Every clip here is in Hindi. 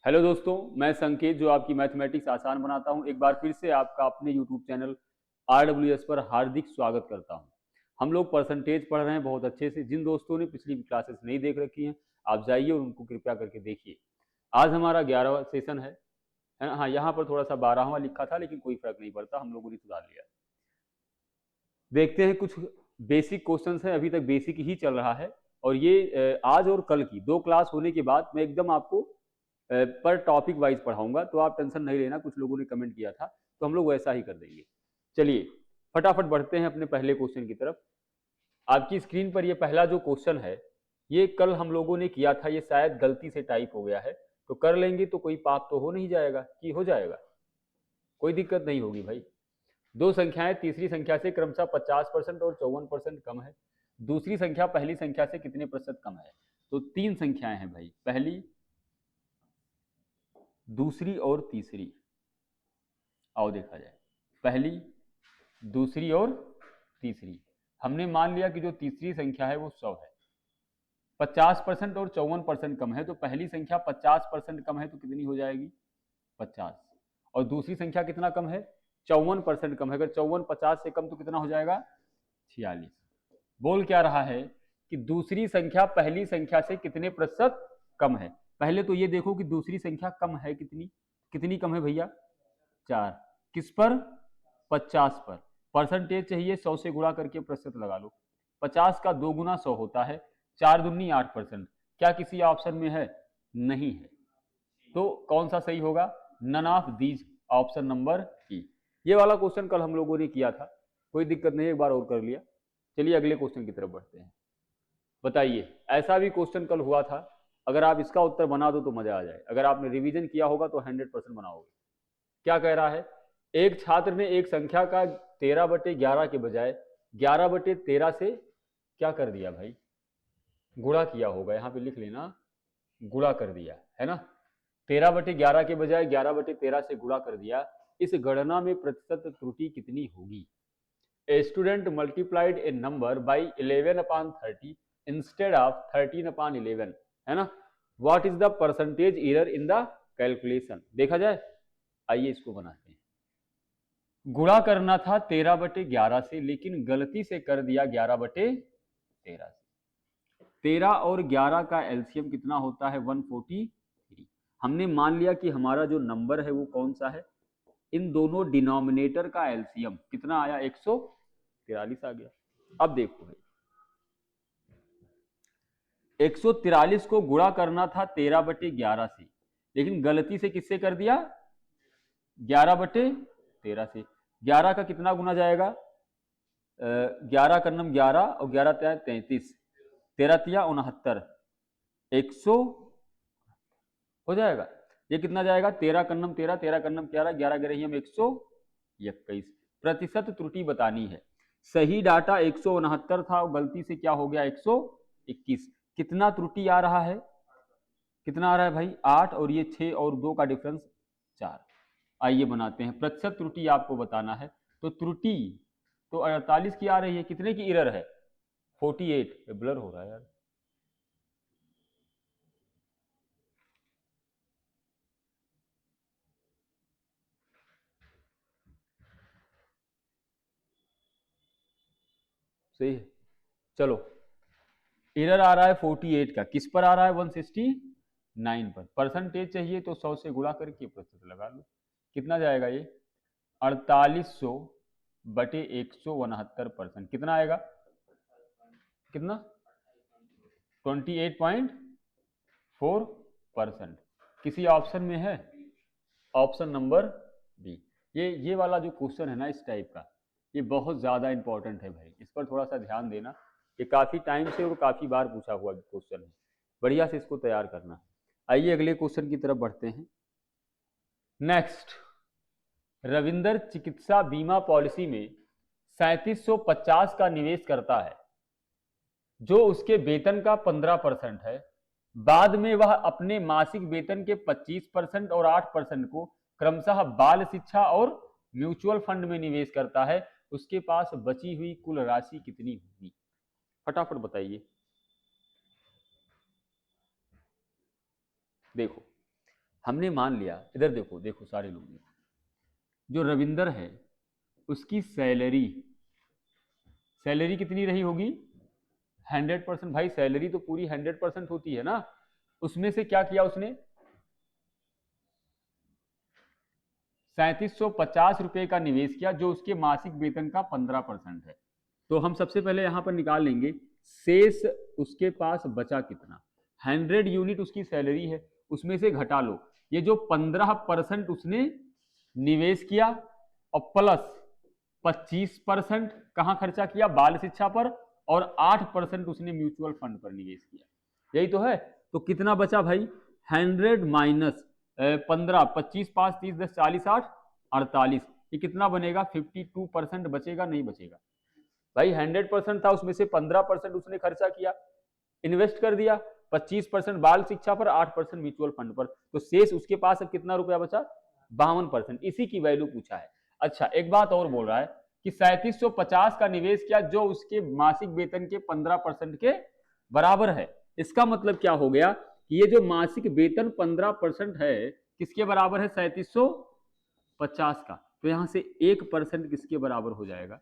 हेलो दोस्तों, मैं संकेत जो आपकी मैथमेटिक्स आसान बनाता हूं। एक बार फिर से आपका अपने यूट्यूब चैनल RWS पर हार्दिक स्वागत करता हूं। हम लोग परसेंटेज पढ़ रहे हैं बहुत अच्छे से। जिन दोस्तों ने पिछली क्लासेस नहीं देख रखी हैं, आप जाइए और उनको कृपया करके देखिए। आज हमारा 11वां सेशन है ना। हाँ, यहाँ पर थोड़ा सा 12वां लिखा था, लेकिन कोई फर्क नहीं पड़ता, हम लोगों ने सुधार लिया। देखते हैं, कुछ बेसिक क्वेश्चन है, अभी तक बेसिक ही चल रहा है। और ये आज और कल की 2 क्लास होने के बाद मैं एकदम आपको पर टॉपिक वाइज पढ़ाऊंगा, तो आप टेंशन नहीं लेना। कुछ लोगों ने कमेंट किया था, तो हम लोग वैसा ही कर देंगे। चलिए फटाफट बढ़ते हैं अपने पहले क्वेश्चन की तरफ। आपकी स्क्रीन पर ये पहला जो क्वेश्चन है, ये कल हम लोगों ने किया था। ये शायद गलती से टाइप हो गया है, तो कर लेंगे तो कोई पाप तो हो नहीं जाएगा कि हो जाएगा, कोई दिक्कत नहीं होगी भाई। दो संख्याएं तीसरी संख्या से क्रमशः 50% और 54% कम है। दूसरी संख्या पहली संख्या से कितने प्रतिशत कम है? तो तीन संख्याएं हैं भाई, पहली, दूसरी और तीसरी। आओ देखा जाए, पहली, दूसरी और तीसरी। हमने मान लिया कि जो तीसरी संख्या है वो 100 है। 50% और 54% कम है, तो पहली संख्या 50% कम है तो कितनी हो जाएगी? 50। और दूसरी संख्या कितना कम है? 54% कम है। अगर 54 50 से कम तो कितना हो जाएगा? 46। बोल क्या रहा है कि दूसरी संख्या पहली संख्या से कितने प्रतिशत कम है। पहले तो ये देखो कि दूसरी संख्या कम है कितनी, कितनी कम है भैया? 4। किस पर? 50 पर। परसेंटेज चाहिए, 100 से गुणा करके प्रतिशत लगा लो। 50 का 2 गुना 100 होता है। 4 दूनी 8%। क्या किसी ऑप्शन में है? नहीं है। तो कौन सा सही होगा? None of these, option number E. ये वाला क्वेश्चन कल हम लोगों ने किया था, कोई दिक्कत नहीं, एक बार और कर लिया। चलिए अगले क्वेश्चन की तरफ बढ़ते हैं। बताइए, ऐसा भी क्वेश्चन कल हुआ था, अगर आप इसका उत्तर बना दो तो मजा आ जाए। अगर आपने रिवीजन किया होगा तो 100% बनाओगे। क्या कह रहा है? एक छात्र ने एक संख्या का 13/11 के बजाय 11/13 से क्या कर दिया भाई? गुणा किया होगा, यहां पे लिख लेना, गुणा कर दिया है ना। 13/11 के बजाय 11/13 से गुणा कर दिया। इस गणना में प्रतिशत त्रुटि कितनी होगी? A student multiplied a number by 11/30 instead of 13/11, है ना। What is the percentage error in the calculation? देखा जाए, आइए इसको बनाते हैं। गुणा करना था 13/11 से, लेकिन गलती से कर दिया 11/13 से। 13 और 11 का एलसीएम कितना होता है? 143। हमने मान लिया कि हमारा जो नंबर है वो कौन सा है? इन दोनों डिनोमिनेटर का एलसीएम कितना आया? 143 आ गया। अब देखो भाई, 143 को गुणा करना था 13/11 से, लेकिन गलती से किससे कर दिया? 11/13 से। 11 का कितना गुना जाएगा? 11 का नम 11 और 11 33, 13 तिया 69, 100 हो जाएगा। ये कितना जाएगा? 13 कन्नम 13, 13 कन्नम 11, 11 गिरही हम 121। प्रतिशत त्रुटि बतानी है। सही डाटा 169 था और गलती से क्या हो गया? 121। कितना त्रुटि आ रहा है? कितना आ रहा है भाई? 8, और ये 6 और 2 का डिफरेंस 4। आइए बनाते हैं। प्रतिशत त्रुटि आपको बताना है, तो त्रुटि तो 48 की आ रही है। कितने की एरर है? 48। ब्लर हो रहा है यार। सही है, चलो। एरर आ रहा है 48 का, किस पर आ रहा है? 169 पर। परसेंटेज चाहिए तो 100 से गुणा करके प्रतिशत लगा लो। कितना जाएगा ये? 4800/169%। कितना आएगा? कितना? 28.4%। किसी ऑप्शन में है? Option number B. ये वाला जो क्वेश्चन है ना इस टाइप का, ये बहुत ज्यादा इंपॉर्टेंट है भाई, इस पर थोड़ा सा ध्यान देना। ये काफी टाइम से और काफी बार पूछा हुआ क्वेश्चन है, बढ़िया से इसको तैयार करना। आइए अगले क्वेश्चन की तरफ बढ़ते हैं। नेक्स्ट, रविंदर चिकित्सा बीमा पॉलिसी में 3750 का निवेश करता है, जो उसके वेतन का 15% है। बाद में वह अपने मासिक वेतन के 25% और 8% को क्रमशः बाल शिक्षा और म्यूचुअल फंड में निवेश करता है। उसके पास बची हुई कुल राशि कितनी होगी? फटाफट बताइए। देखो, हमने मान लिया, इधर देखो देखो सारे लोग, जो रविंदर है उसकी सैलरी कितनी रही होगी? 100%। भाई सैलरी तो पूरी 100% होती है ना, उसमें से क्या किया उसने? 3750 रुपए का निवेश किया, जो उसके मासिक वेतन का 15% है। तो हम सबसे पहले यहां पर निकाल लेंगे शेष उसके पास बचा कितना। 100 यूनिट उसकी सैलरी है, उसमें से घटा लो ये जो 15% उसने निवेश किया, और प्लस 25% कहां खर्चा किया? बाल शिक्षा पर, और 8% उसने म्यूचुअल फंड पर निवेश किया। यही तो है। तो कितना बचा भाई? 100 माइनस 15, 25, 5, 30, 10, 40, 60, 48, ये कितना बनेगा? 52% बचेगा, नहीं बचेगा? भाई 100% था, उसमें से 15% उसने खर्चा किया, इन्वेस्ट कर दिया, 25% बाल शिक्षा पर, 8% म्यूचुअल फंड पर, तो शेष उसके पास अब कितना रुपया बचा? 52%। इसी की वैल्यू पूछा है। अच्छा एक बात और बोल रहा है कि 3750 का निवेश किया, जो उसके मासिक वेतन के 15% के बराबर है। इसका मतलब क्या हो गया कि ये जो मासिक वेतन 15% है किसके बराबर है? 3750 का। तो यहां से 1% किसके बराबर हो जाएगा?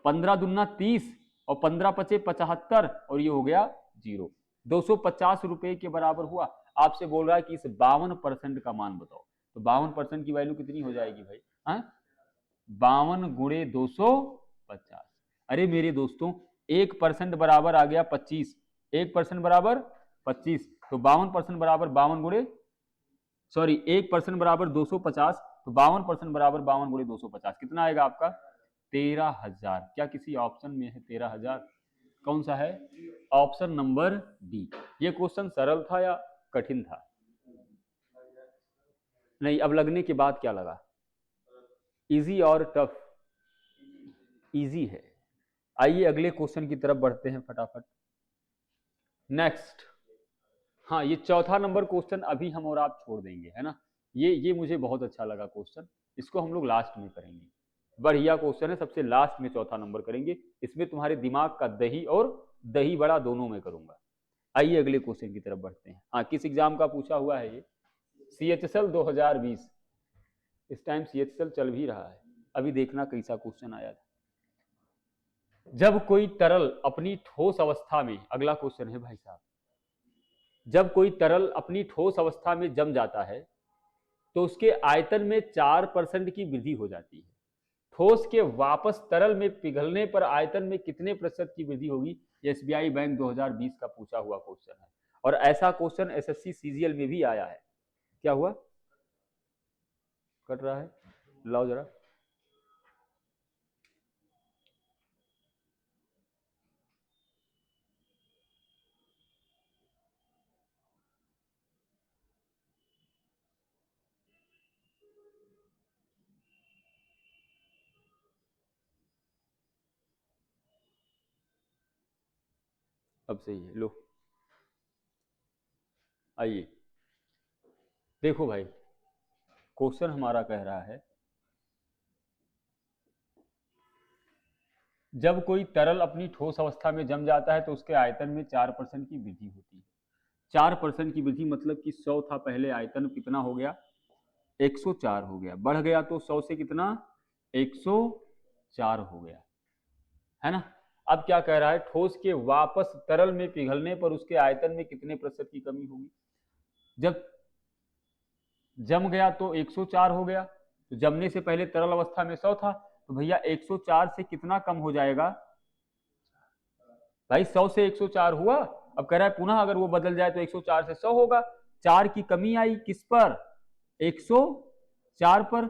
15 दूना 30 और 15 पचे 75, और ये हो गया 0। 250 रुपए के बराबर हुआ। आपसे बोल रहा है कि इस 52% का मान बताओ, तो 52% की वैल्यू कितनी हो जाएगी भाई? 52 गुणे 250। अरे मेरे दोस्तों 1% बराबर आ गया 25, 1% बराबर 25, तो 52% बराबर 52 गुणे, सॉरी 1% बराबर 250, तो 52% बराबर 52 गुणे 250 कितना आएगा आपका? 13,000। क्या किसी ऑप्शन में है 13,000? कौन सा है? Option number D. ये क्वेश्चन सरल था या कठिन था? नहीं, अब लगने के बाद क्या लगा? इजी और टफ? इजी है। आइए अगले क्वेश्चन की तरफ बढ़ते हैं फटाफट। नेक्स्ट, हाँ ये चौथा नंबर क्वेश्चन अभी हम और आप छोड़ देंगे, है ना। ये मुझे बहुत अच्छा लगा क्वेश्चन, इसको हम लोग लास्ट में करेंगे। बढ़िया क्वेश्चन है, सबसे लास्ट में चौथा नंबर करेंगे। इसमें तुम्हारे दिमाग का दही और दही बड़ा दोनों में करूंगा। आइए अगले क्वेश्चन की तरफ बढ़ते हैं। हाँ किस एग्जाम का पूछा हुआ है ये? CHSL 2020। इस टाइम CHSL चल भी रहा है, अभी देखना कैसा क्वेश्चन आया था। जब कोई तरल अपनी ठोस अवस्था में, अगला क्वेश्चन है भाई साहब, जब कोई तरल अपनी ठोस अवस्था में जम जाता है तो उसके आयतन में 4% की वृद्धि हो जाती है। ठोस के वापस तरल में पिघलने पर आयतन में कितने प्रतिशत की वृद्धि होगी? ये SBI बैंक 2020 का पूछा हुआ क्वेश्चन है, और ऐसा क्वेश्चन SSC CGL में भी आया है। क्या हुआ? कट रहा है, लाओ जरा। अब सही है, लो आइए देखो भाई, क्वेश्चन हमारा कह रहा है जब कोई तरल अपनी ठोस अवस्था में जम जाता है तो उसके आयतन में 4% की वृद्धि होती है। 4% की वृद्धि मतलब कि 100 था पहले, आयतन कितना हो गया? 104 हो गया, बढ़ गया तो 100 से कितना? 104 हो गया, है ना। अब क्या कह रहा है? ठोस के वापस तरल में पिघलने पर उसके आयतन में कितने प्रतिशत की कमी होगी? जब जम गया तो 104 हो गया, तो जमने से पहले तरल अवस्था में 100 था, तो भैया 104 से कितना कम हो जाएगा? भाई 100 से 104 हुआ, अब कह रहा है पुनः अगर वो बदल जाए तो 104 से 100 होगा। 4 की कमी आई किस पर? 104 पर।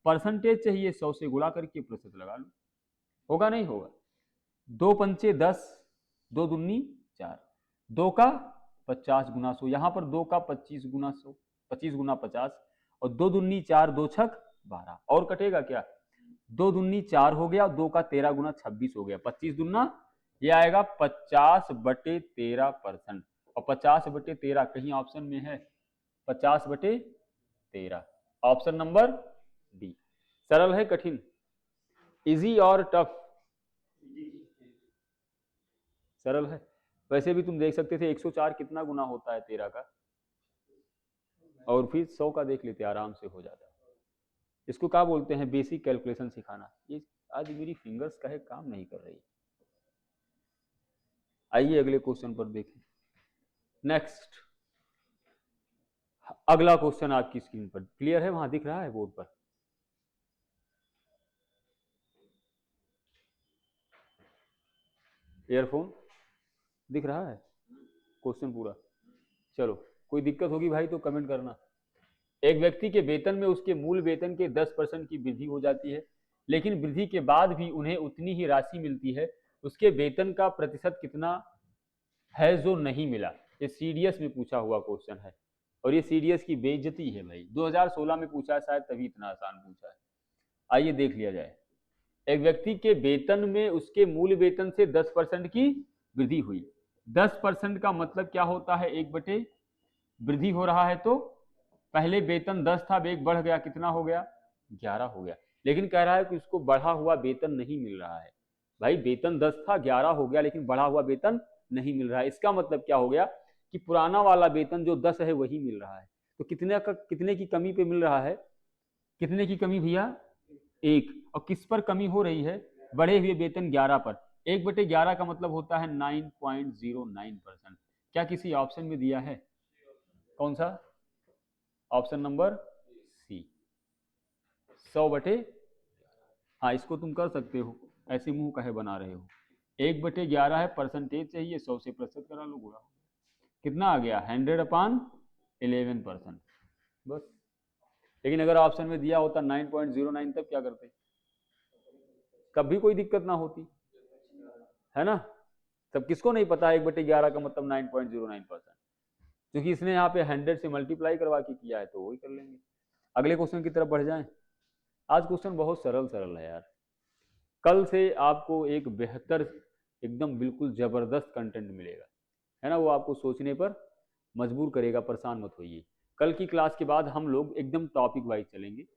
परसेंटेज चाहिए, 100 से गुणा करके प्रतिशत लगा लो, होगा नहीं होगा? 2 पंचे 10, 2 दूनी 4, 2 का 50 गुना 100, यहां पर 2 का 25 गुना 100, 25 गुना 50, और 2 दूनी 4, 2 छक 12, और कटेगा क्या? 2 दूनी 4 हो गया, 2 का 13 गुना 26 हो गया, 25 दूना ये आएगा 50/13%, और 50/13 कहीं ऑप्शन में है? 50/13, ऑप्शन नंबर डी। सरल है कठिन? इजी और टफ? सरल है। वैसे भी तुम देख सकते थे 104 कितना गुना होता है 13 का? और फिर 100 का देख लेते, आराम से हो जाता है। इसको क्या बोलते हैं, बेसिक कैलकुलेशन सिखाना। ये आज मेरी फिंगर्स का है काम नहीं कर रही। आइए अगले क्वेश्चन पर देखें। नेक्स्ट, अगला क्वेश्चन आपकी स्क्रीन पर क्लियर है, वहां दिख रहा है बोर्ड पर? ईयरफोन दिख रहा है क्वेश्चन पूरा? चलो, कोई दिक्कत होगी भाई तो कमेंट करना। एक व्यक्ति के वेतन में उसके मूल वेतन के 10% की वृद्धि हो जाती है, लेकिन वृद्धि के बाद भी उन्हें उतनी ही राशि मिलती है। उसके वेतन का प्रतिशत कितना है जो नहीं मिला? ये सीडीएस में पूछा हुआ क्वेश्चन है, और ये सीडीएस की बेइज्जती है भाई। 2016 में पूछा है शायद, तभी इतना आसान पूछा है। आइए देख लिया जाए। एक व्यक्ति के वेतन में उसके मूल वेतन से 10% की वृद्धि हुई। 10% का मतलब क्या होता है? 1/, वृद्धि हो रहा है तो पहले वेतन 10 था, एक बढ़ गया, कितना हो गया? 11 हो गया। लेकिन कह रहा है कि उसको बढ़ा हुआ वेतन नहीं मिल रहा है। भाई वेतन 10 था, 11 हो गया, लेकिन बढ़ा हुआ वेतन नहीं मिल रहा है। इसका मतलब क्या हो गया कि पुराना वाला वेतन जो 10 है वही मिल रहा है। तो कितने की कमी पे मिल रहा है? कितने की कमी भैया? 1। और किस पर कमी हो रही है? बढ़े हुए वेतन 11 पर। 1/11 का मतलब होता है 9.09%। क्या किसी ऑप्शन में दिया है? कौन सा? ऑप्शन नंबर सी, 100/, हाँ इसको तुम कर सकते हो, ऐसे मुंह कहे बना रहे हो। 1/11 है, परसेंटेज चाहिए, 100 से प्रतिशत करा लो, गुणा। कितना आ गया? 100/11%, बस। लेकिन अगर ऑप्शन में दिया होता 9.09, तब क्या करते? कभी कोई दिक्कत ना होती, है ना? तब किसको नहीं पता 1/11 का मतलब 9.09%? क्योंकि इसने यहाँ पे 100 से मल्टीप्लाई करवा के किया है, तो वही कर लेंगे। अगले क्वेश्चन की तरफ बढ़ जाएं। आज क्वेश्चन बहुत सरल सरल है यार। कल से आपको एक बेहतर, एकदम बिल्कुल जबरदस्त कंटेंट मिलेगा, है ना? वो आपको सोचने पर मजबूर करेगा, परेशान मत होइए। कल की क्लास के बाद हम लोग एकदम टॉपिक वाइज चलेंगे।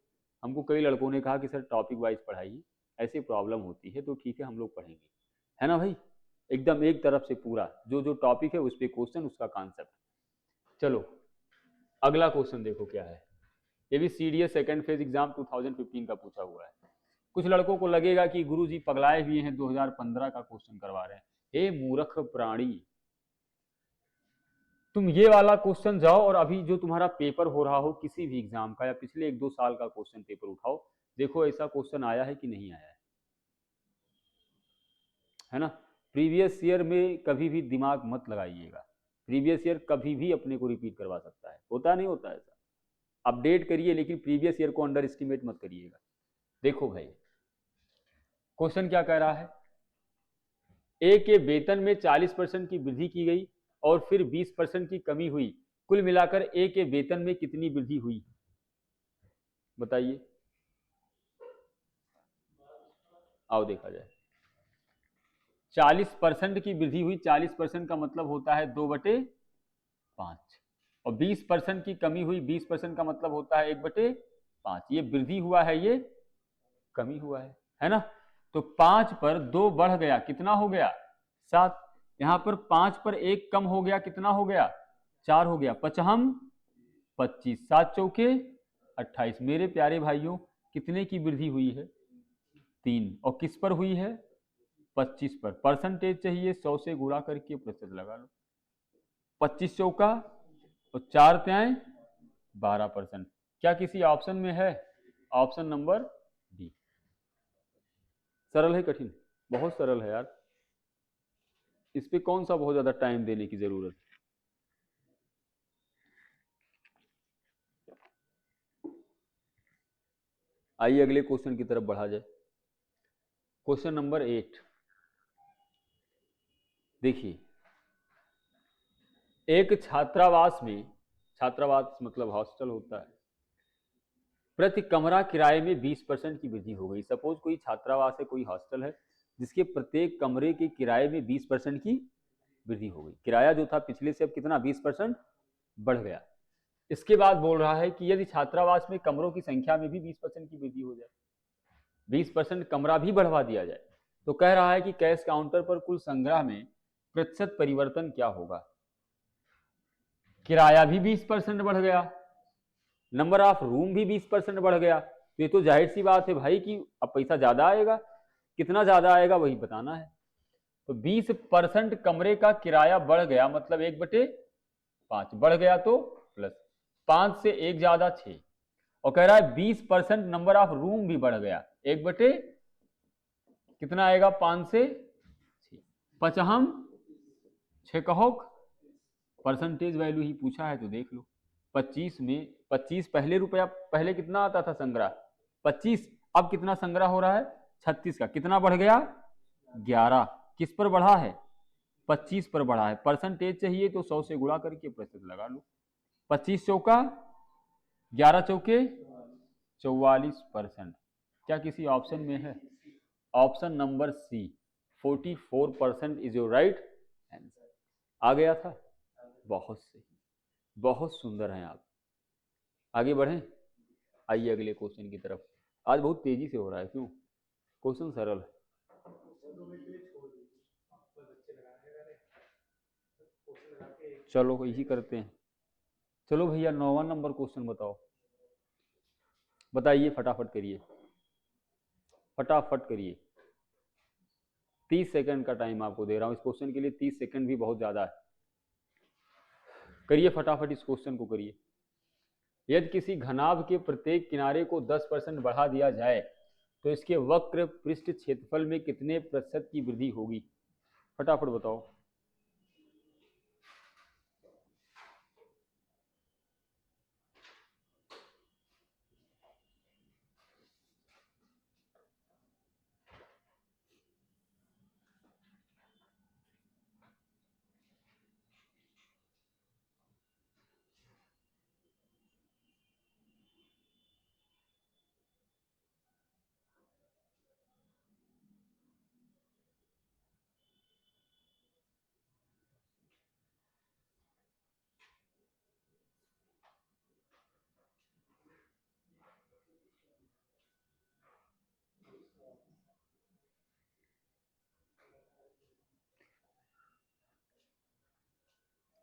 हमको कई लड़कों ने कहा कि सर टॉपिक वाइज पढ़ाइए, ऐसी प्रॉब्लम होती है। तो ठीक है, हम लोग पढ़ेंगे, है ना भाई? एकदम एक तरफ से पूरा जो जो टॉपिक है उस पर क्वेश्चन, उसका कॉन्सेप्ट। चलो अगला क्वेश्चन देखो क्या है। ये भी सीडीएस सेकंड फेज एग्जाम 2015 का पूछा हुआ है। कुछ लड़कों को लगेगा कि गुरुजी पगलाए हुए हैं, 2015 का क्वेश्चन करवा रहे हैं। हे मूर्ख प्राणी, तुम ये वाला क्वेश्चन जाओ और अभी जो तुम्हारा पेपर हो रहा हो किसी भी एग्जाम का, या पिछले 1-2 साल का क्वेश्चन पेपर उठाओ, देखो ऐसा क्वेश्चन आया है कि नहीं आया है ना? प्रीवियस ईयर में कभी भी दिमाग मत लगाइएगा। प्रीवियस ईयर कभी भी अपने को रिपीट करवा सकता है, होता नहीं होता ऐसा। अपडेट करिए, लेकिन प्रीवियस ईयर को अंडर एस्टिमेट मत करिएगा। देखो भाई क्वेश्चन क्या कह रहा है। ए के वेतन में 40% की वृद्धि की गई और फिर 20% की कमी हुई। कुल मिलाकर ए के वेतन में कितनी वृद्धि हुई? बताइए, आओ देखा जाए। 40% की वृद्धि हुई। 40% का मतलब होता है 2/5, और 20% की कमी हुई। 20% का मतलब होता है 1/5। ये वृद्धि हुआ है, ये कमी हुआ है ना? तो 5 पर 2 बढ़ गया, कितना हो गया? 7। यहां पर 5 पर 1 कम हो गया, कितना हो गया? 4 हो गया। 5 25, 7 चौके 28। मेरे प्यारे भाइयों, कितने की वृद्धि हुई है? 3। और किस पर हुई है? 25 पर। परसेंटेज चाहिए, 100 से गुणा करके प्रतिशत लगा लो। 25 चौका और 4 त्याएं 12%। क्या किसी ऑप्शन में है? Option number D. सरल है कठिन? बहुत सरल है यार। इस पे कौन सा बहुत ज्यादा टाइम देने की जरूरत है? आइए अगले क्वेश्चन की तरफ बढ़ा जाए। क्वेश्चन नंबर 8 देखिए। एक छात्रावास में, छात्रावास मतलब हॉस्टल होता है, प्रति कमरा किराए में 20% की वृद्धि हो गई। सपोज कोई छात्रावास है, कोई हॉस्टल है, जिसके प्रत्येक कमरे के किराए में 20% की वृद्धि हो गई। किराया जो था पिछले से अब कितना? 20% बढ़ गया। इसके बाद बोल रहा है कि यदि छात्रावास में कमरों की संख्या में भी 20% की वृद्धि हो जाए, 20% कमरा भी बढ़वा दिया जाए, तो कह रहा है कि कैश काउंटर पर कुल संग्रह में प्रतिशत परिवर्तन क्या होगा? किराया भी 20% बढ़ गया, नंबर ऑफ रूम भी 20% बढ़ गया, तो ये तो जाहिर सी बात है भाई कि अब पैसा ज्यादा आएगा। कितना ज्यादा आएगा वही बताना है। तो 20% कमरे का किराया बढ़ गया, मतलब 1/5 बढ़ गया, तो प्लस 5 से 1 ज्यादा 6, और कह रहा है 20% नंबर ऑफ रूम भी बढ़ गया, 1 कितना आएगा 5 से 6, 5 6 कहो, परसेंटेज वैल्यू ही पूछा है तो देख लो। 25 में 25 पहले रुपया, पहले कितना आता था संग्रह 25, अब कितना संग्रह हो रहा है 36 का, कितना बढ़ गया 11, किस पर बढ़ा है 25 पर बढ़ा है। परसेंटेज चाहिए तो 100 से गुणा करके प्रतिशत लगा लो। 25 चौका 11 चौके 44%। क्या किसी ऑप्शन में है? Option number C 44% is your right answer. आ गया था? बहुत सही, बहुत सुंदर हैं आप। आगे बढ़ें, आइए अगले क्वेश्चन की तरफ। आज बहुत तेजी से हो रहा है, क्यों? क्वेश्चन सरल है। चलो यही करते हैं। चलो भैया 9वां नंबर क्वेश्चन बताओ। बताइए, फटाफट करिए, फटाफट करिए। 30 सेकंड का टाइम आपको दे रहा हूं इस क्वेश्चन के लिए। 30 सेकंड भी बहुत ज्यादा है। करिए फटाफट, इस क्वेश्चन को करिए। यदि किसी घनाभ के प्रत्येक किनारे को 10% बढ़ा दिया जाए तो इसके वक्र पृष्ठ क्षेत्रफल में कितने प्रतिशत की वृद्धि होगी? फटाफट बताओ।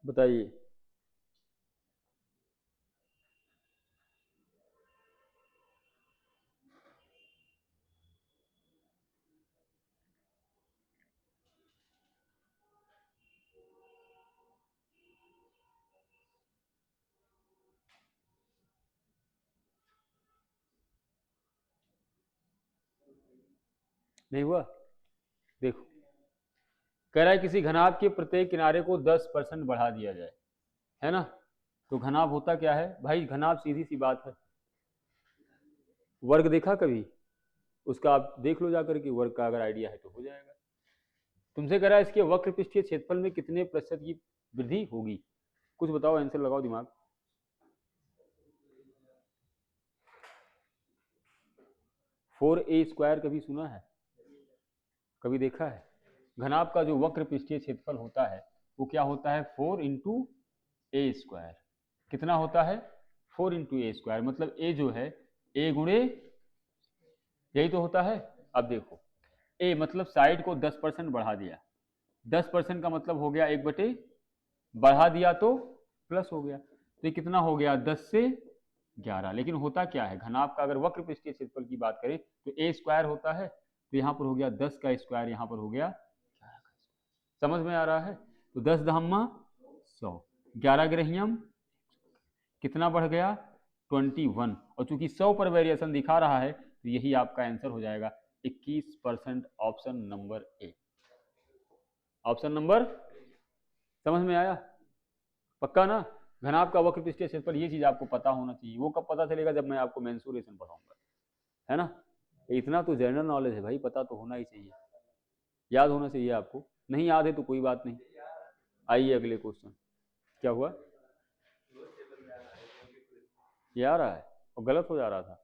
बताइए। नहीं हुआ? देखो, कह रहा है किसी घनाभ के प्रत्येक किनारे को 10% बढ़ा दिया जाए, है ना? तो घनाभ होता क्या है भाई? घनाभ सीधी सी बात है, वर्ग देखा कभी? उसका आप देख लो जाकर के, वर्ग का अगर आइडिया है तो हो जाएगा। तुमसे कह रहा है इसके वक्र पृष्ठीय क्षेत्रफल में कितने प्रतिशत की वृद्धि होगी? कुछ बताओ, आंसर लगाओ दिमाग। 4a² कभी सुना है? कभी देखा है? घनाभ का जो वक्र पृष्ठीय क्षेत्रफल होता है वो क्या होता है? 4 × a²। कितना होता है? 4 × a², मतलब a जो है a गुणे, यही तो होता है। अब देखो, a मतलब साइड को 10% बढ़ा दिया, 10% का मतलब हो गया 1/, बढ़ा दिया तो प्लस हो गया, तो ये कितना हो गया 10 से 11। लेकिन होता क्या है, घनाभ का अगर वक्र पृष्ठीय क्षेत्रफल की बात करें तो a² होता है, तो यहाँ पर हो गया 10 का स्क्वायर, यहाँ पर हो गया 11 का। समझ में आ रहा है? तो 10 दहम्मा 100, 11 ग्रहियम कितना बढ़ गया 21, और चूंकि 100 पर वेरिएशन दिखा रहा है तो यही आपका आंसर हो जाएगा 21%। Option number A. Option number, समझ में आया? पक्का ना? घनाभ का वक्र पृष्ठीय क्षेत्रफल, ये चीज आपको पता होना चाहिए। वो कब पता चलेगा? जब मैं आपको मेंसुरेशन पढ़ाऊंगा, है ना? इतना तो जनरल नॉलेज है भाई, पता तो होना ही चाहिए, याद होना चाहिए आपको। नहीं याद है तो कोई बात नहीं। आइए अगले क्वेश्चन। क्या हुआ? ये आ रहा है और गलत हो जा रहा था?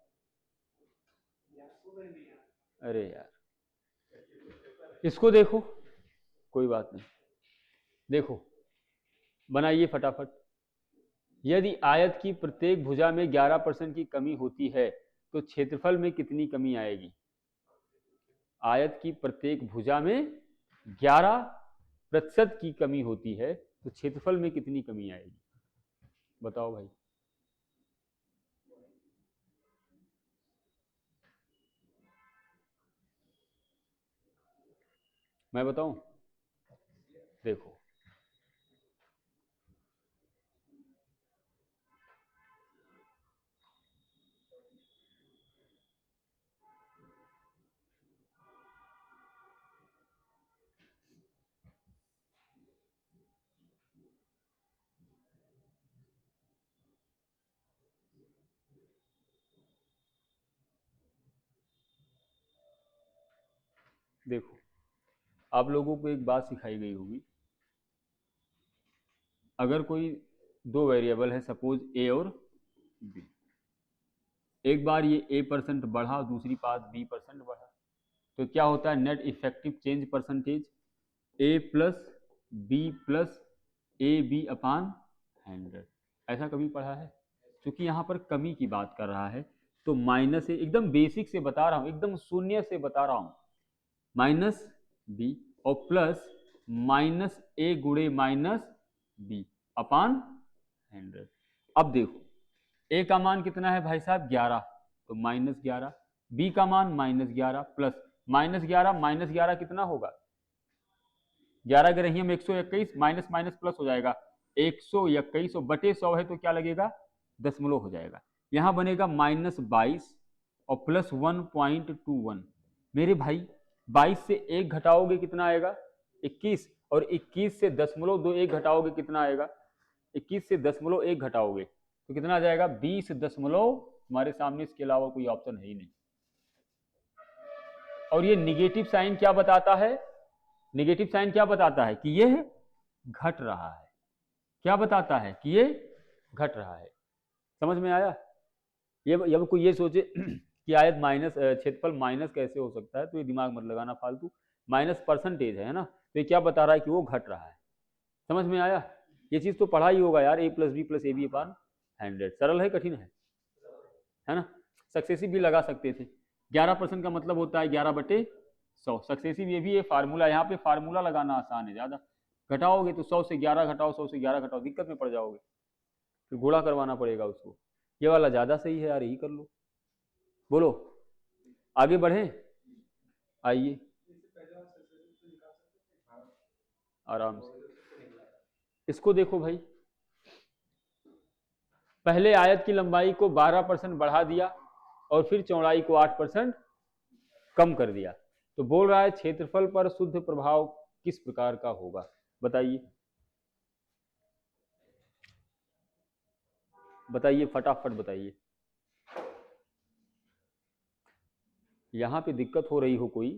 अरे यार, इसको देखो, कोई बात नहीं। देखो, बनाइए फटाफट। यदि आयत की प्रत्येक भुजा में 11% की कमी होती है तो क्षेत्रफल में कितनी कमी आएगी? आयत की प्रत्येक भुजा में 11% की कमी होती है तो क्षेत्रफल में कितनी कमी आएगी? बताओ भाई। मैं बताऊं, देखो देखो आप लोगों को एक बात सिखाई गई होगी, अगर कोई दो वेरिएबल है, सपोज ए और बी, एक बार ये a% बढ़ा, दूसरी बार b% बढ़ा, तो क्या होता है, net effective change percentage a plus B plus A B upon 100। ऐसा कभी पढ़ा है? क्योंकि यहाँ पर कमी की बात कर रहा है, तो माइनस ए, एकदम बेसिक से बता रहा हूँ, एकदम शून्य से बता रहा हूँ, माइनस बी और प्लस माइनस ए गुणे माइनस बी अपान 100। अब देखो ए का मान कितना है भाई साहब, 11, तो -11, बी का मान -11 प्लस -11 कितना होगा, 11 के रही हम 121, माइनस माइनस प्लस हो जाएगा 121 और बटे 100 है तो क्या लगेगा, दशमलव हो जाएगा, यहां बनेगा -22 और प्लस 1.21। मेरे भाई 22 से 1 घटाओगे कितना आएगा, 21, और 21 से 0.21 घटाओगे कितना आएगा, 21 से 0.1 घटाओगे तो कितना आ जाएगा, 20 दशमलव, तुम्हारे सामने इसके अलावा कोई ऑप्शन है ही नहीं। और ये निगेटिव साइन क्या बताता है, निगेटिव साइन क्या बताता है कि ये घट रहा है, क्या बताता है कि ये घट रहा है। समझ में आया? ये कोई ये सोचे कि आयत माइनस क्षेत्रफल माइनस कैसे हो सकता है, तो ये दिमाग मत लगाना फालतू, माइनस परसेंटेज है ना, तो ये क्या बता रहा है कि वो घट रहा है। समझ में आया? ये चीज तो पढ़ा ही होगा यार, a plus B plus A B upon 100। सरल है कठिन है ना? सक्सेसिव भी लगा सकते थे, 11% का मतलब होता है 11/100, सक्सेसिव ये भी फार्मूला, यहाँ पे फार्मूला लगाना आसान है, ज्यादा घटाओगे तो 100 से 11 घटाओ, 100 से 11 घटाओ, दिक्कत में पड़ जाओगे, फिर गुणा करवाना पड़ेगा उसको। ये वाला ज्यादा सही है यार, यही कर लो। बोलो आगे बढ़े, आइए आराम से। इसको देखो भाई, पहले आयत की लंबाई को 12% बढ़ा दिया और फिर चौड़ाई को 8% कम कर दिया, तो बोल रहा है क्षेत्रफल पर शुद्ध प्रभाव किस प्रकार का होगा, बताइए बताइए फटाफट बताइए। यहाँ पे दिक्कत हो रही हो कोई,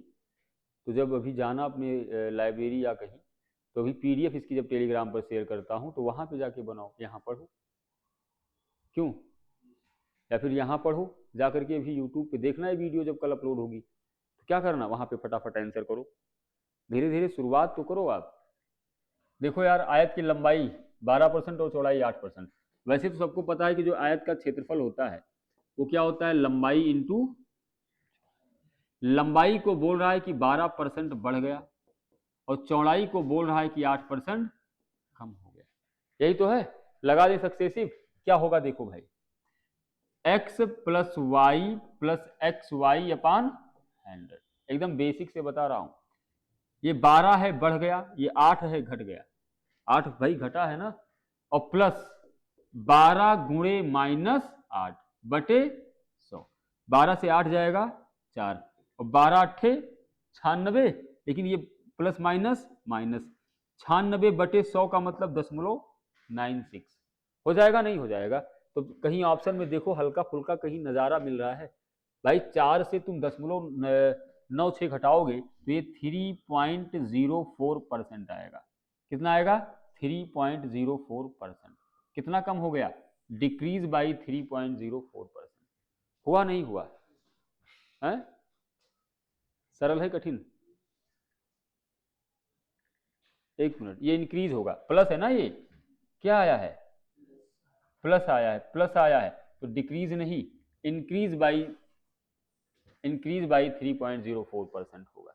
तो जब अभी जाना अपने लाइब्रेरी या कहीं, तो अभी पीडीएफ इसकी जब टेलीग्राम पर शेयर करता हूँ तो वहाँ पे जाके बनाओ, यहाँ पढ़ो, क्यों, या फिर यहाँ पढ़ो जा करके, अभी यूट्यूब पे देखना है वीडियो, जब कल अपलोड होगी तो क्या करना, वहाँ पे फटाफट आंसर करो, धीरे धीरे शुरुआत तो करो आप। देखो यार, आयत की लंबाई 12% और चौड़ाई 8%, वैसे तो सबको पता है कि जो आयत का क्षेत्रफल होता है वो क्या होता है, लंबाई इंटू, लंबाई को बोल रहा है कि 12% बढ़ गया और चौड़ाई को बोल रहा है कि 8% कम हो गया, यही तो है। लगा दे सक्सेसिव, क्या होगा देखो भाई, x plus Y plus X Y upon 100, एकदम बेसिक से बता रहा हूं, ये 12 है बढ़ गया, ये 8 है घट गया, 8 भाई घटा है ना, और प्लस 12 गुणे -8 बटे 100, 12 से 8 जाएगा 4 और 12 अट्ठे 96, लेकिन ये प्लस माइनस माइनस, 96 बटे 100 का मतलब 0.96 हो जाएगा, नहीं हो जाएगा, तो कहीं ऑप्शन में देखो हल्का फुल्का कहीं नज़ारा मिल रहा है भाई, 4 से तुम 0.96 घटाओगे तो ये 3.04% आएगा, कितना आएगा, 3.04%, कितना कम हो गया, डिक्रीज बाई 3.04%, हुआ नहीं हुआ है? सरल है कठिन, एक मिनट, ये इंक्रीज होगा, प्लस है ना, ये क्या आया है, प्लस आया है, प्लस आया है, तो डिक्रीज नहीं, इंक्रीज बाई 3.04% होगा।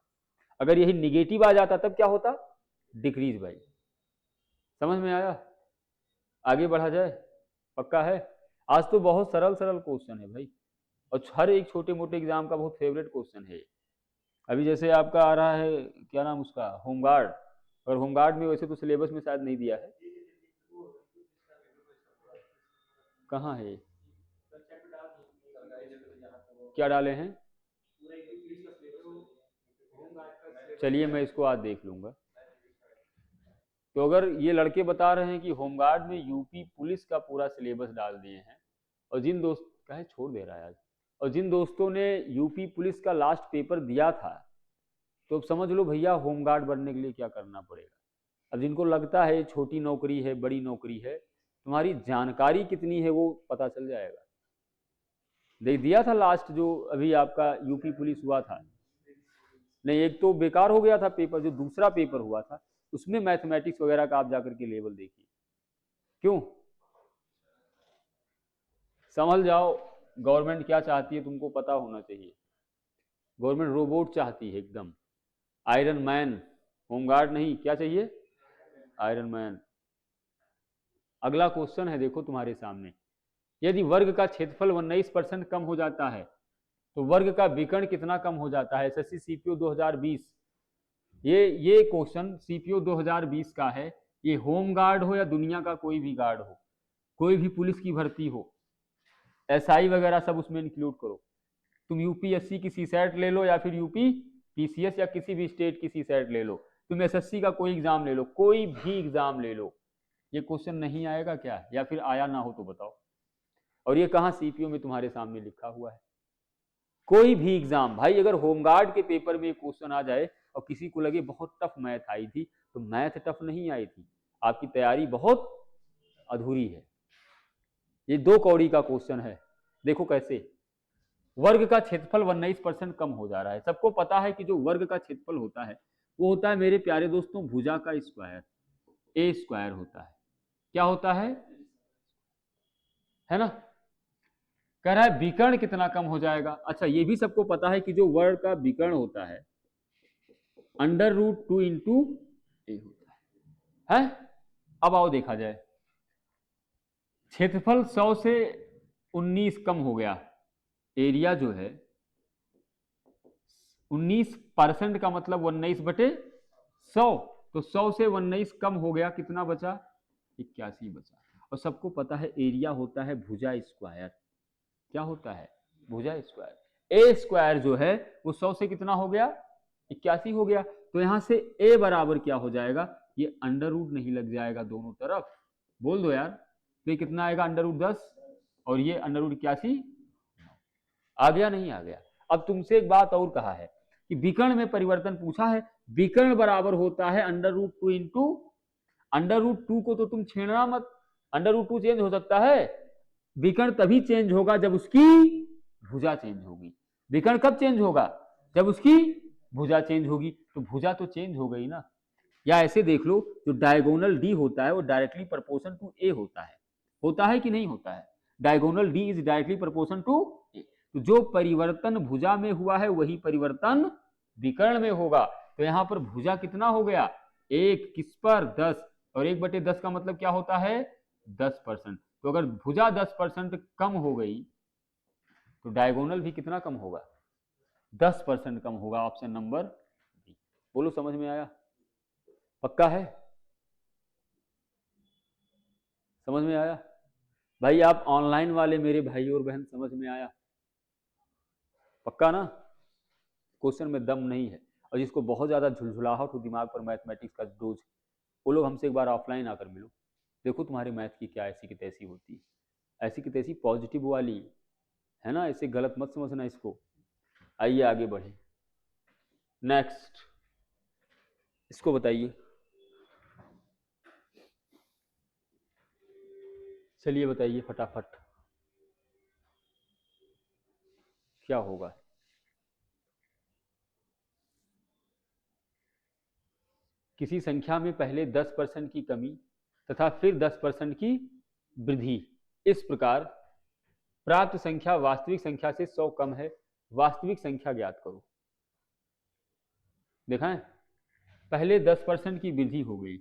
अगर यही निगेटिव आ जाता तब क्या होता, डिक्रीज बाई। समझ में आया? आगे बढ़ा जाए, पक्का है? आज तो बहुत सरल सरल क्वेश्चन है भाई, और हर एक छोटे मोटे एग्जाम का बहुत फेवरेट क्वेश्चन है। अभी जैसे आपका आ रहा है क्या नाम उसका, होमगार्ड, और होमगार्ड में वैसे तो सिलेबस में शायद नहीं दिया है, कहाँ है, क्या डाले हैं, चलिए मैं इसको आज देख लूंगा। तो अगर ये लड़के बता रहे हैं कि होमगार्ड में यूपी पुलिस का पूरा सिलेबस डाल दिए हैं, और जिन दोस्त कहे छोड़ दे रहा है आज, और जिन दोस्तों ने यूपी पुलिस का लास्ट पेपर दिया था, तो अब समझ लो भैया होमगार्ड बनने के लिए क्या करना पड़ेगा। अब जिनको लगता है छोटी नौकरी है बड़ी नौकरी है, तुम्हारी जानकारी कितनी है वो पता चल जाएगा। देख दिया था लास्ट जो अभी आपका यूपी पुलिस हुआ था, नहीं एक तो बेकार हो गया था पेपर, जो दूसरा पेपर हुआ था उसमें मैथमेटिक्स वगैरह का आप जाकर के लेवल देखिए, क्यों, समझ जाओ गवर्नमेंट क्या चाहती है तुमको पता होना चाहिए। गवर्नमेंट रोबोट चाहती है एकदम, आयरन मैन, होमगार्ड नहीं, क्या चाहिए, आयरन मैन। अगला क्वेश्चन है देखो तुम्हारे सामने, यदि वर्ग का क्षेत्रफल 19% कम हो जाता है तो वर्ग का विकर्ण कितना कम हो जाता है। एसएससी सीपीओ 2020, ये क्वेश्चन सीपीओ 2020 का है। ये होम गार्ड हो या दुनिया का कोई भी गार्ड हो, कोई भी पुलिस की भर्ती हो, एसआई वगैरह सब उसमें इंक्लूड करो। तुम यूपीएससी की सीसैट ले लो या फिर यूपी पीसीएस या किसी भी स्टेट की सीसैट ले लो, तुम एसएससी का कोई एग्जाम ले लो, कोई भी एग्जाम ले लो, ये क्वेश्चन नहीं आएगा क्या, या फिर आया ना हो तो बताओ। और ये कहाँ सीपीओ में तुम्हारे सामने लिखा हुआ है। कोई भी एग्जाम भाई, अगर होमगार्ड के पेपर में क्वेश्चन आ जाए और किसी को लगे बहुत टफ मैथ आई थी, तो मैथ टफ नहीं आई थी, आपकी तैयारी बहुत अधूरी है। ये 2 कौड़ी का क्वेश्चन है, देखो कैसे। वर्ग का क्षेत्रफल 19% कम हो जा रहा है। सबको पता है कि जो वर्ग का क्षेत्रफल होता है वो होता है मेरे प्यारे दोस्तों भुजा का स्क्वायर, ए स्क्वायर होता है। क्या होता है ना। कह रहा है विकर्ण कितना कम हो जाएगा। अच्छा ये भी सबको पता है कि जो वर्ग का विकर्ण होता है √2 इंटू ए होता है। अब आओ देखा जाए, क्षेत्रफल 100 से 19 कम हो गया, एरिया जो है 19% का मतलब 19/100, तो 100 से 19 कम हो गया, कितना बचा, 81 बचा। और सबको पता है एरिया होता है भुजा स्क्वायर। क्या होता है, भुजा स्क्वायर। ए स्क्वायर जो है वो 100 से कितना हो गया, 81 हो गया। तो यहां से ए बराबर क्या हो जाएगा, ये अंडर रूट नहीं लग जाएगा दोनों तरफ, बोल दो यार, तो ये कितना आएगा √10 और ये √81 आ गया, नहीं आ गया। अब तुमसे एक बात और कहा है कि विकर्ण में परिवर्तन पूछा है, विकर्ण बराबर होता है √2 इंटू √2 को तो तुम छेड़ना मत, √2 चेंज हो सकता है, विकर्ण तभी चेंज होगा जब उसकी भुजा चेंज होगी। विकर्ण कब चेंज होगा, जब उसकी भुजा चेंज होगी। तो भुजा तो चेंज हो गई ना। या ऐसे देख लो, जो डायगोनल डी होता है वो डायरेक्टली प्रोपोर्शन टू ए होता है कि नहीं होता है, diagonal D is directly proportion to A. तो जो परिवर्तन भुजा में हुआ है वही परिवर्तन विकर्ण में होगा। तो यहां पर भुजा कितना हो गया, 1 किस पर 10, और 1/10 का मतलब क्या होता है 10%। तो अगर भुजा 10% कम हो गई तो डायगोनल भी कितना कम होगा, 10% कम होगा। Option number B. बोलो समझ में आया, पक्का है, समझ में आया भाई। आप ऑनलाइन वाले मेरे भाई और बहन समझ में आया, पक्का ना। क्वेश्चन में दम नहीं है, और जिसको बहुत ज्यादा झुलझुलाहट हो दिमाग पर मैथमेटिक्स का डोज, वो लोग हमसे एक बार ऑफलाइन आकर मिलो, देखो तुम्हारे मैथ की क्या ऐसी की तैसी होती है, ऐसी की तैसी पॉजिटिव वाली, है ना। ऐसे गलत मत समझना इसको। आइए आगे बढ़े, नेक्स्ट इसको बताइए। चलिए बताइए फटाफट क्या होगा। किसी संख्या में पहले 10% की कमी तथा फिर 10% की वृद्धि, इस प्रकार प्राप्त संख्या वास्तविक संख्या से 100 कम है, वास्तविक संख्या ज्ञात करो। देखा है, पहले 10% की वृद्धि हो गई,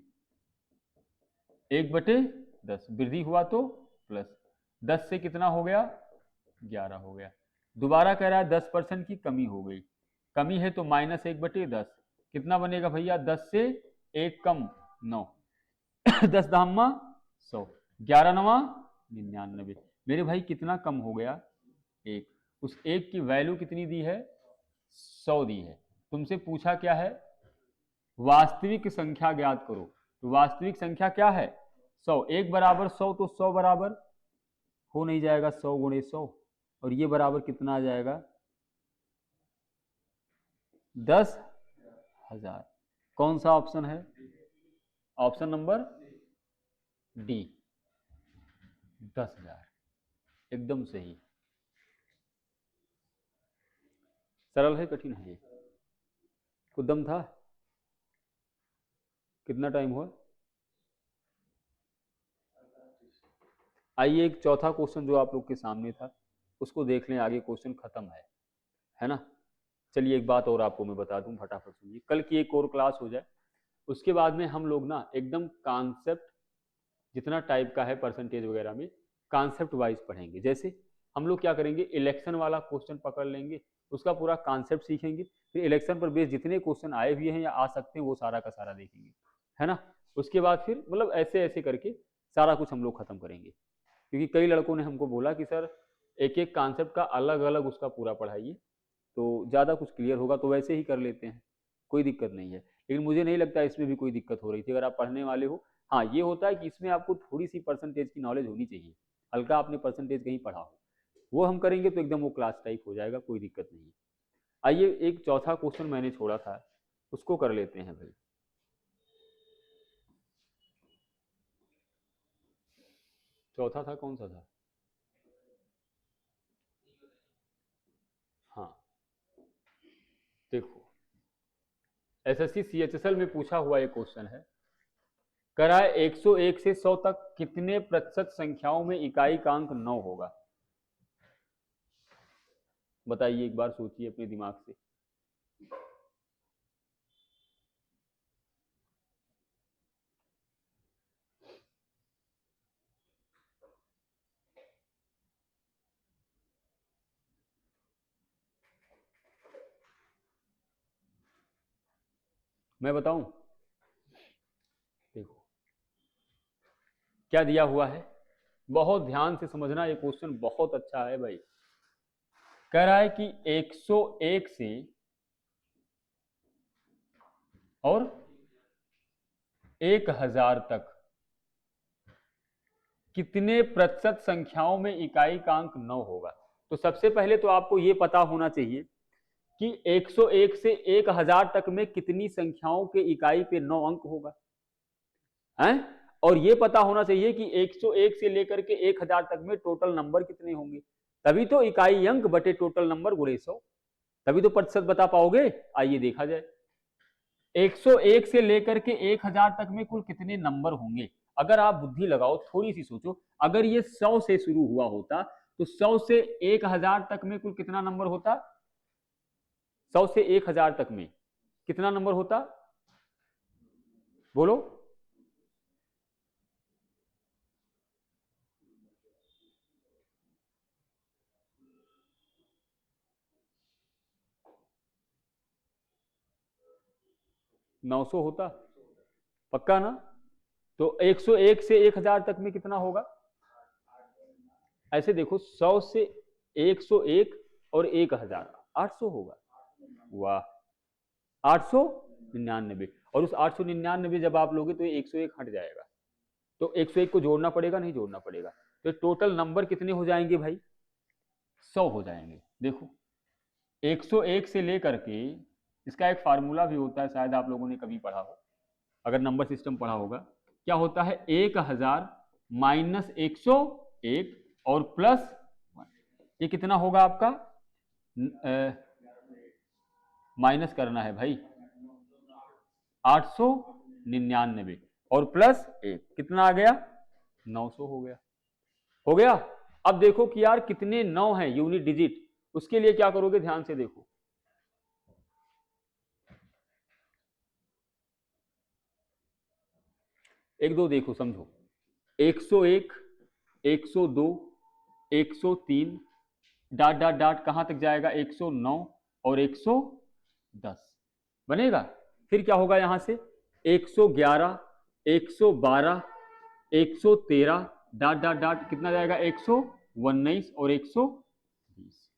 1/10 वृद्धि हुआ तो प्लस 10 से कितना हो गया 11 हो गया। दोबारा कह रहा है 10% की कमी हो गई, कमी है तो -1/10 कितना बनेगा भैया, 10 से 1 कम 9 10 दामा 100, 11 नवा 99। मेरे भाई कितना कम हो गया, 1। उस 1 की वैल्यू कितनी दी है, 100 दी है। तुमसे पूछा क्या है, वास्तविक संख्या ज्ञात करो। तो वास्तविक संख्या क्या है, 100। 1 बराबर 100, तो 100 बराबर हो नहीं जाएगा 100 गुणे 100, और ये बराबर कितना आ जाएगा, 10,000। कौन सा ऑप्शन है, ऑप्शन नंबर डी, 10,000, एकदम सही। सरल है कठिन है ये, कुछ दम था। कितना टाइम हुआ, आइए एक चौथा क्वेश्चन जो आप लोग के सामने था उसको देख लें, आगे क्वेश्चन खत्म है ना। चलिए एक बात और आपको मैं बता दूं, फटाफट सुनिए। कल की एक और क्लास हो जाए, उसके बाद में हम लोग ना एकदम कॉन्सेप्ट जितना टाइप का है परसेंटेज वगैरह में, कॉन्सेप्ट वाइज पढ़ेंगे। जैसे हम लोग क्या करेंगे, इलेक्शन वाला क्वेश्चन पकड़ लेंगे, उसका पूरा कॉन्सेप्ट सीखेंगे, फिर इलेक्शन पर बेस्ड जितने क्वेश्चन आए हुए हैं या आ सकते हैं वो सारा का सारा देखेंगे, है ना। उसके बाद फिर मतलब ऐसे ऐसे करके सारा कुछ हम लोग खत्म करेंगे, क्योंकि कई लड़कों ने हमको बोला कि सर एक एक कॉन्सेप्ट का अलग अलग उसका पूरा पढ़ाइए तो ज़्यादा कुछ क्लियर होगा। तो वैसे ही कर लेते हैं, कोई दिक्कत नहीं है। लेकिन मुझे नहीं लगता इसमें भी कोई दिक्कत हो रही थी, अगर आप पढ़ने वाले हो। हाँ ये होता है कि इसमें आपको थोड़ी सी परसेंटेज की नॉलेज होनी चाहिए, हल्का आपने परसेंटेज कहीं पढ़ा हो, वो हम करेंगे तो एकदम वो क्लास टाइप हो जाएगा, कोई दिक्कत नहीं है। आइए एक चौथा क्वेश्चन मैंने छोड़ा था उसको कर लेते हैं भाई। चौथा था कौन सा था, हाँ देखो, एसएससी सीएचएसएल में पूछा हुआ एक क्वेश्चन है, कराए 101 से 100 तक कितने प्रतिशत संख्याओं में इकाई का अंक 9 होगा। बताइए, एक बार सोचिए अपने दिमाग से। मैं बताऊं, देखो क्या दिया हुआ है, बहुत ध्यान से समझना, ये क्वेश्चन बहुत अच्छा है भाई। कह रहा है कि 101 से और 1000 तक कितने प्रतिशत संख्याओं में इकाई का अंक 9 होगा। तो सबसे पहले तो आपको यह पता होना चाहिए कि 101 से 1000 तक में कितनी संख्याओं के इकाई पे 9 अंक होगा, हैं? और यह पता होना चाहिए कि 101 से लेकर के 1000 तक में टोटल नंबर कितने होंगे, तभी तो इकाई अंक बटे टोटल नंबर गुणे 100, तभी तो प्रतिशत बता पाओगे। आइए देखा जाए, 101 से लेकर के 1000 तक में कुल कितने नंबर होंगे। अगर आप बुद्धि लगाओ, थोड़ी सी सोचो, अगर ये 100 से शुरू हुआ होता तो 100 से 1000 तक में कुल कितना नंबर होता, 100 से 1000 तक में कितना नंबर होता, बोलो। नौ सौ होता, पक्का ना। तो 101 से 1000 तक में कितना होगा, ऐसे देखो, 100 से 101 और 1000, 800 होगा। वाह, 899। और उस 899 जब आप लोगे तो ये 101 हट जाएगा, तो 101 को जोड़ना पड़ेगा, नहीं जोड़ना पड़ेगा, तो टोटल नंबर कितने हो जाएंगे भाई, 100 हो जाएंगे। देखो 101 से लेकर के, इसका एक फार्मूला भी होता है, शायद आप लोगों ने कभी पढ़ा हो, अगर नंबर सिस्टम पढ़ा होगा। क्या होता है, 1000 माइनस 101 और प्लस, ये कितना होगा आपका, माइनस करना है भाई, 899 और प्लस 1 कितना आ गया, 900 हो गया। हो गया। अब देखो कि यार कितने 9 हैं यूनिट डिजिट, उसके लिए क्या करोगे, ध्यान से देखो। एक दो देखो, समझो, 101, 102, 103 डॉट डॉट डॉट कहां तक जाएगा, 109 और 110, 10 बनेगा। फिर क्या होगा यहां से 111, 112, 113 डॉट डॉट डॉट कितना जाएगा 119 और 120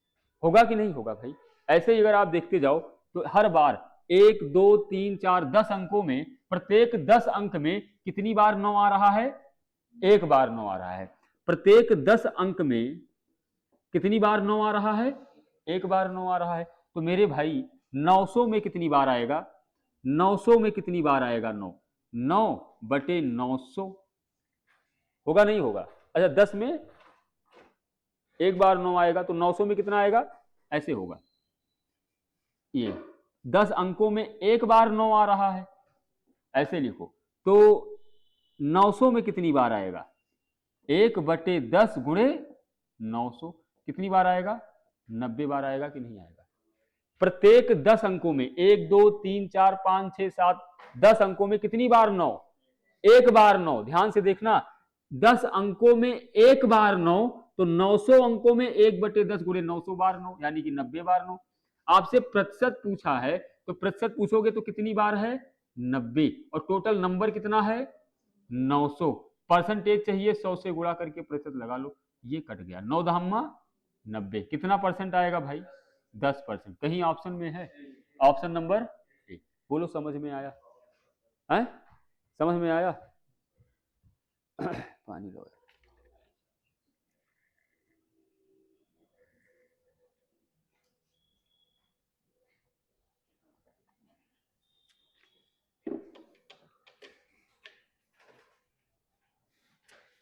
होगा कि नहीं होगा भाई। ऐसे ही अगर आप देखते जाओ तो हर बार 1 2 3 4 10 अंकों में प्रत्येक 10 अंक में कितनी बार 9 आ रहा है, एक बार 9 आ रहा है। प्रत्येक 10 अंक में कितनी बार 9 आ रहा है, एक बार 9 आ रहा है। तो मेरे भाई 900 में कितनी बार आएगा, 900 में कितनी बार आएगा 9, 9 बटे 900 होगा नहीं होगा। अच्छा 10 में एक बार 9 आएगा तो 900 में कितना आएगा, ऐसे होगा। ये 10 अंकों में एक बार 9 आ रहा है, ऐसे लिखो। तो 900 में कितनी बार आएगा, 1 बटे 10 गुणे 900 कितनी बार आएगा, 90 बार आएगा कि नहीं आएगा। प्रत्येक 10 अंकों में 1 2 3 4 5 6 7 10 अंकों में कितनी बार 9, एक बार 9। ध्यान से देखना 10 अंकों में एक बार 9 तो 900 अंकों में 1 बटे 10 गुणे 900 बार 9 यानी कि 90 बार 9। आपसे प्रतिशत पूछा है तो प्रतिशत पूछोगे तो कितनी बार है 90 और टोटल नंबर कितना है 900। परसेंटेज चाहिए 100 से गुणा करके प्रतिशत लगा लो, ये कट गया 9 दहम्मा 90 कितना परसेंट आएगा भाई 10%। कहीं ऑप्शन में है, ऑप्शन नंबर ए। बोलो समझ में आया है, समझ में आया। पानी लो।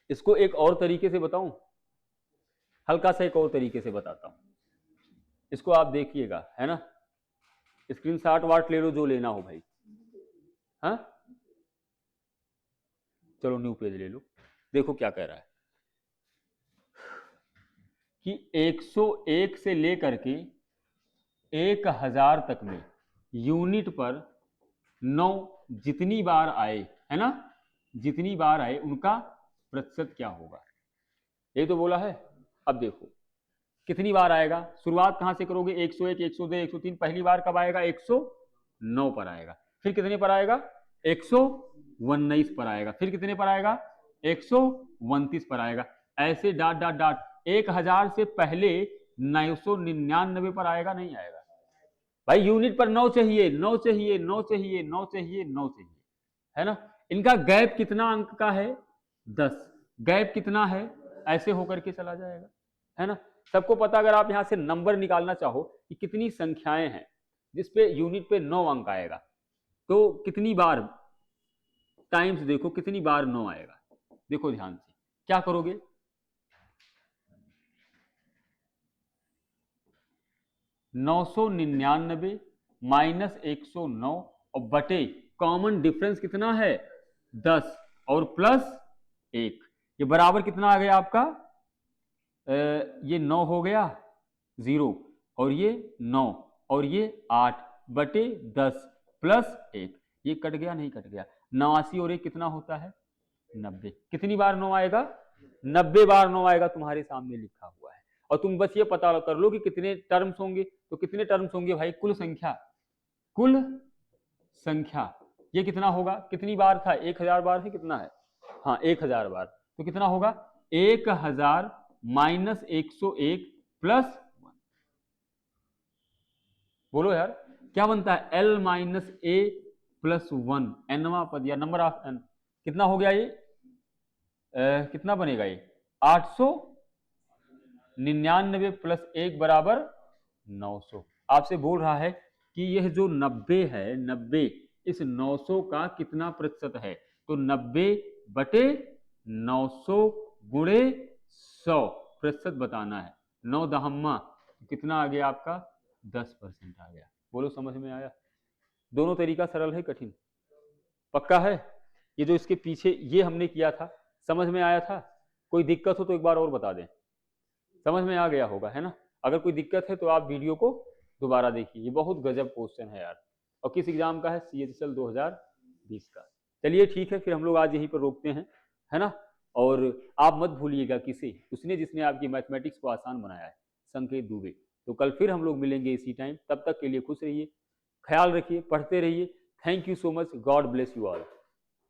इसको एक और तरीके से बताऊं, हल्का सा एक और तरीके से बताता हूं। इसको आप देखिएगा है ना, स्क्रीनशॉट वाट ले लो जो लेना हो भाई। हाँ चलो न्यू पेज ले लो। देखो क्या कह रहा है कि 101 से लेकर के 1000 तक में यूनिट पर 9 जितनी बार आए है ना, जितनी बार आए उनका प्रतिशत क्या होगा, ये तो बोला है। अब देखो कितनी बार आएगा, शुरुआत कहां से करोगे 101 102 103, पहली बार कब आएगा 109 पर आएगा, फिर कितने पर आएगा 119 पर आएगा, फिर कितने पर आएगा 129 पर आएगा, ऐसे डॉट डॉट डॉट 1000 से पहले 999 पर आएगा नहीं आएगा भाई। यूनिट पर 9 चाहिए 9 चाहिए 9 चाहिए 9 चाहिए 9 चाहिए है ना। इनका गैप कितना अंक का है 10, गैप कितना है ऐसे होकर के चला जाएगा है ना। सबको पता, अगर आप यहां से नंबर निकालना चाहो कि कितनी संख्याएं हैं जिसपे यूनिट पे 9 अंक आएगा तो कितनी बार टाइम्स देखो कितनी बार 9 आएगा। देखो ध्यान से क्या करोगे, 999 माइनस 109 और बटे कॉमन डिफरेंस कितना है 10 और प्लस 1, ये बराबर कितना आ गया आपका, ये 9 हो गया 0 और ये 9 और ये 8 बटे 10 प्लस 1, ये कट गया नहीं कट गया। 89 और 1 कितना होता है 90, कितनी बार 9 आएगा 90 बार 9 आएगा, तुम्हारे सामने लिखा हुआ है। और तुम बस ये पता कर लो कि कितने टर्म्स होंगे, तो कितने टर्म्स होंगे भाई, कुल संख्या, कुल संख्या ये कितना होगा, कितनी बार था 1000 बार है कितना है, हाँ 1000 बार, तो कितना होगा 1000 माइनस 101 प्लस 1, बोलो यार क्या बनता है L माइनस ए प्लस 1, एनवा पद या नंबर ऑफ एन, कितना हो गया ये कितना बनेगा ये 899 प्लस 1 बराबर 900। आपसे बोल रहा है कि यह जो 90 है 90 इस 900 का कितना प्रतिशत है, तो 90 बटे 900 गुणे 100 प्रतिशत बताना है। 9 दहम्मा कितना आ गया आपका 10% आ गया। बोलो समझ में आया। दोनों तरीका सरल है कठिन, पक्का है। ये जो इसके पीछे ये हमने किया था समझ में आया था, कोई दिक्कत हो तो एक बार और बता दें, समझ में आ गया होगा है ना। अगर कोई दिक्कत है तो आप वीडियो को दोबारा देखिए, ये बहुत गजब क्वेश्चन है यार, और किस एग्जाम का है CHSL 2020 का। चलिए ठीक है, फिर हम लोग आज यहीं पर रोकते हैं है ना। और आप मत भूलिएगा किसे, उसने जिसने आपकी मैथमेटिक्स को आसान बनाया है, संकेत दुबे। तो कल फिर हम लोग मिलेंगे इसी टाइम, तब तक के लिए खुश रहिए, ख्याल रखिए, पढ़ते रहिए। Thank you so much, God bless you all.